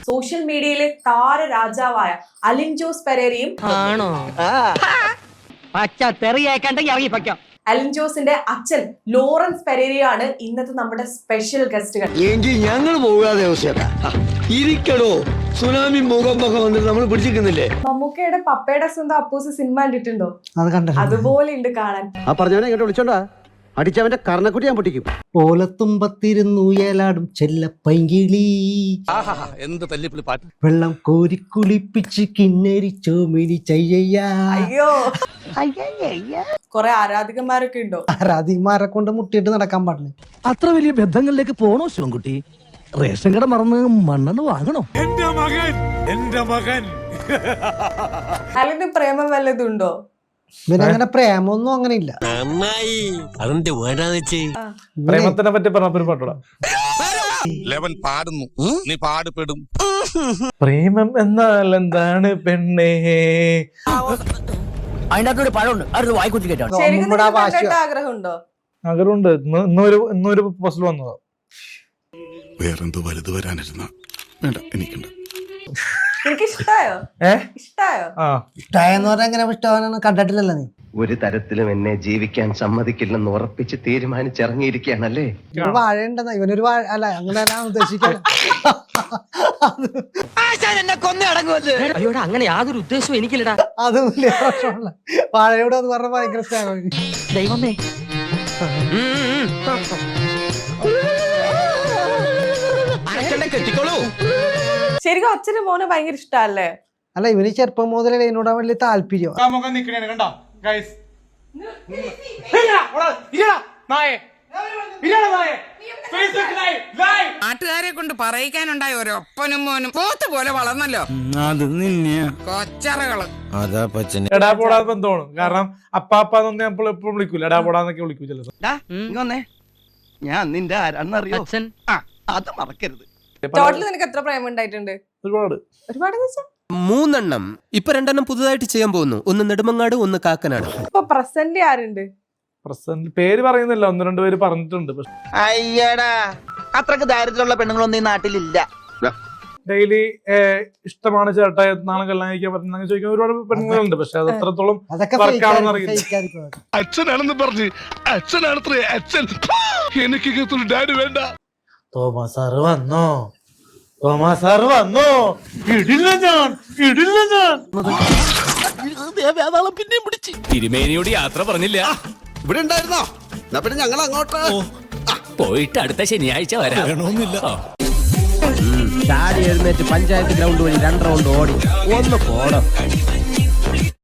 Social മീഡിയയിലെ താരരാജാവായ അലിൻ ജോസ് പെരേരയും അലിൻ ജോസിന്റെ അച്ഛൻ ലോറൻസ് പെരേരയാണ് ഇന്നത്തെ നമ്മുടെ സ്പെഷ്യൽ ഗസ്റ്റുകൾ. ഞങ്ങൾ പോകാതെ ഇരിക്കടോ, സുനാമി മുഖം വന്നിട്ട് നമ്മൾ പിടിച്ചിരിക്കുന്നില്ലേ? മമ്മൂക്കയുടെ പപ്പയുടെ സ്വന്തം അപ്പൂസ് സിനിമ കണ്ടിട്ടുണ്ടോ? അതുപോലെ ഉണ്ട് കാണാൻ. ആ പറഞ്ഞവനെ ഇങ്ങോട്ട് വിളിച്ചോണ്ടാ, അടിച്ചവന്റെ കർണക്കുട്ടി ഞാൻ പൊട്ടിക്കും. ഓലത്തുമ്പത്തിരുന്നു ഏലാടും ചെല്ലപ്പൈങ്കിളി, എന്ത് തല്ലിപ്പൊളി പാട്ട്. വെള്ളം കോരി കുളിപ്പിച്ച് കിന്നരി ചോമിനി ചെയ്യ. അയ്യോ, കൊറേ ആരാധികന്മാരൊക്കെ ഉണ്ടോ? ആരാധികന്മാരെ കൊണ്ട് മുട്ടിയിട്ട് നടക്കാൻ പാടില്ല. അത്ര വലിയ ബന്ധങ്ങളിലേക്ക് പോണോ ശിവൻകുട്ടി? റേഷൻ കട മറന്ന് മണ്ണെണ്ണ വാങ്ങണോ? എന്റെ മകൻ അലിന് പ്രേമം വല്ലതുണ്ടോ? പിന്നെ അങ്ങനെ പ്രേമൊന്നും അങ്ങനെ ഇല്ല. അതെന്ത് വേണ്ടാന്ന് വെച്ച് പ്രേമത്തിനെ പറ്റി പറഞ്ഞ പാട്ടോടാ. ലെവൻ പാടുന്നു, നീ പാടുപെടും. പ്രേമം എന്നാൽ എന്താണ് പെണ്ണേ? അതിനകത്തൊരു പഴമുണ്ട്, അത് വായിക്കുത്തി കേട്ടോ. ശരിക്കും ആഗ്രഹമുണ്ടോ? ആഗ്രഹമുണ്ട്. ഇന്നൊരു പ്രൊപ്പോസൽ വന്നതാ. വേറെന്തോ വലുത് വരാനിരുന്ന വേണ്ട, എനിക്കുണ്ട്. എനിക്ക് ഇഷ്ടായോ? ഇഷ്ടായോ? ഇഷ്ടായെന്ന് പറഞ്ഞാൽ എങ്ങനെ ഇഷ്ടമാണെന്ന് കണ്ടിട്ടില്ലല്ലോ നീ. ഒരു തരത്തിലും എന്നെ ജീവിക്കാൻ സമ്മതിക്കില്ലെന്ന് ഉറപ്പിച്ച് തീരുമാനിച്ചിറങ്ങിയിരിക്കുകയാണല്ലേ. വാഴ ഉണ്ടെന്ന ഇവനൊരു വാഴ അല്ല, അങ്ങനെ ഉദ്ദേശിക്കാൻ. അയ്യോടാ, അങ്ങനെ യാതൊരു ഉദ്ദേശവും എനിക്കില്ലടാ. അത് വലിയ പ്രശ്നമല്ല. വാഴയോട് അത് പറഞ്ഞ ഭയങ്കര സ്നേഹം. ദൈവമേ, ശരിക്കും അച്ഛനും മോനെ ഭയങ്കര ഇഷ്ടല്ലേ? അല്ല, ഇവന് ചെറുപ്പം മുതലേ എന്നോട് വലിയ താല്പര്യം. നാട്ടുകാരെ കൊണ്ട് പറയിക്കാനുണ്ടായ ഒരൊപ്പനും മോനും പോത്ത് പോലെ വളർന്നല്ലോ. അത് നിന്നെ കൊച്ചറകള് അതാ പച്ചനെ എടാ പോടാന്ന് ബന്ധമാണ്. കാരണം അപ്പാന്നൊന്നും ഞാൻ എപ്പോഴും വിളിക്കൂല, എടാ പോടാന്നൊക്കെ വിളിക്കൂ ചില സമയം. ഞാൻ നിന്റെ ആരാന്നറിയോ? അത് മറക്കരുത്. ടോട്ടൽ നിനക്ക് എത്ര പ്രേമം ഉണ്ടായിട്ടുണ്ട്? ഒരുപാട്. ഒരുപാട് 3 ഇപ്പൊ 2 പുതുതായിട്ട് ചെയ്യാൻ പോകുന്നു. ഒന്ന് നെടുമങ്ങാട്, ഒന്ന് കാക്കനാട്. ഇപ്പൊ പ്രസന്റ് ആരുണ്ട്? പ്രസന്റ് പേര് പറയുന്നില്ല, 1-2 പേര് പറഞ്ഞിട്ടുണ്ട്. പക്ഷെ അയ്യടാ, അത്രക്ക് ദാരിദ്ര്യമുള്ള പെണ്ണുങ്ങളൊന്നും ഈ നാട്ടിലില്ല. ഡെയിലി ഇഷ്ടമാണ് ചേട്ടാ, നാളെ കല്യാണം കഴിക്കാൻ പറ്റുന്ന ചോദിക്കുന്ന ഒരുപാട് പെണ്ണുങ്ങളുണ്ട്. പക്ഷെ അത് എത്രത്തോളം വർക്കാണെന്ന് അറിയില്ല. അച്ഛനാണെന്ന് പറഞ്ഞ് അച്ഛനാണത്രേ അച്ഛൻ. എനിക്ക് ഡാഡി വേണ്ട. തോമസ് സാറ് വന്നോ? തോമസ് സാറ് വന്നോ? ഇടില്ല ഞാൻ. പിന്നെയും പിടിച്ച് തിരുമേനിയോട് യാത്ര പറഞ്ഞില്ല. ഇവിടെ ഉണ്ടായിരുന്നോ? പിന്നെ ഞങ്ങൾ അങ്ങോട്ട് പോയിട്ട് അടുത്ത ശനിയാഴ്ച വരാമെന്നില്ല. ചാടി എഴുന്നേറ്റ് പഞ്ചായത്ത് ഗ്രൗണ്ട് വഴി 2 റൗണ്ട് ഓടി ഒന്ന് പോണം.